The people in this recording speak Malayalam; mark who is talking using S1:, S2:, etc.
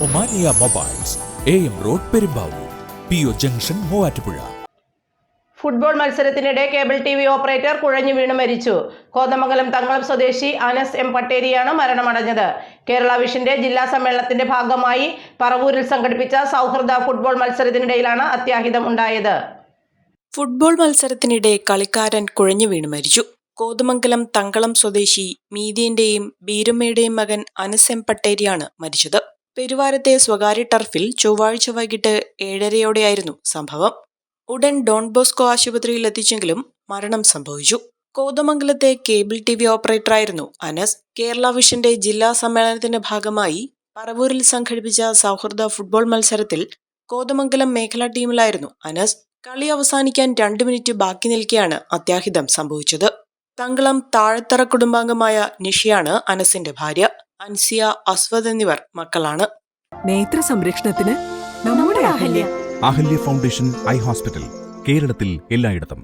S1: Omania mobiles, AM road Perumbavoor, PO junction Muvattupuzha.
S2: Football മത്സരത്തിനിടെ കേബിൾ TV ഓപ്പറേറ്റർ കുഴഞ്ഞു വീണ് മരിച്ചു. കോതമംഗലം തങ്കളം സ്വദേശി അനസ് M പട്ടേരിയാണ് മരണമടഞ്ഞത്. കേരള വിഷന്റെ ജില്ലാ സമ്മേളനത്തിന്റെ ഭാഗമായി പറവൂരിൽ സംഘടിപ്പിച്ച സൗഹൃദ ഫുട്ബോൾ മത്സരത്തിനിടയിലാണ് അത്യാഹിതം ഉണ്ടായത്.
S3: ഫുട്ബോൾ മത്സരത്തിനിടെ കളിക്കാരൻ കുഴഞ്ഞു വീണ് മരിച്ചു. കോതമംഗലം തങ്കളം സ്വദേശി മീതിയന്റെയും ബീരമ്മയുടെയും മകൻ അനസ് M പട്ടേരിയാണ് മരിച്ചത്. പെരുവാരത്തെ സ്വകാര്യ ടർഫിൽ ചൊവ്വാഴ്ച വൈകിട്ട് 7:30യോടെയായിരുന്നു സംഭവം. ഉടൻ ഡോൺ ബോസ്കോ ആശുപത്രിയിൽ എത്തിച്ചെങ്കിലും മരണം സംഭവിച്ചു. കോതമംഗലത്തെ കേബിൾ TV ഓപ്പറേറ്ററായിരുന്നു അനസ്. കേരള വിഷന്റെ ജില്ലാ സമ്മേളനത്തിന്റെ ഭാഗമായി പറവൂരിൽ സംഘടിപ്പിച്ച സൗഹൃദ ഫുട്ബോൾ മത്സരത്തിൽ കോതമംഗലം മേഖലാ ടീമിലായിരുന്നു അനസ്. കളി അവസാനിക്കാൻ 2 മിനിറ്റ് ബാക്കി നിൽക്കെയാണ് അത്യാഹിതം സംഭവിച്ചത്. തങ്കളം താഴത്തറ കുടുംബാംഗമായ നിഷയാണ് അനസിന്റെ ഭാര്യ. അൻസിയ, അസ്വദ് എന്നിവർ മക്കളാണ്.
S4: നേത്ര സംരക്ഷണത്തിന് നമ്മുടെ അഹല്യ
S5: ഫൗണ്ടേഷൻ ഐ ഹോസ്പിറ്റൽ, കേരളത്തിൽ എല്ലായിടത്തും.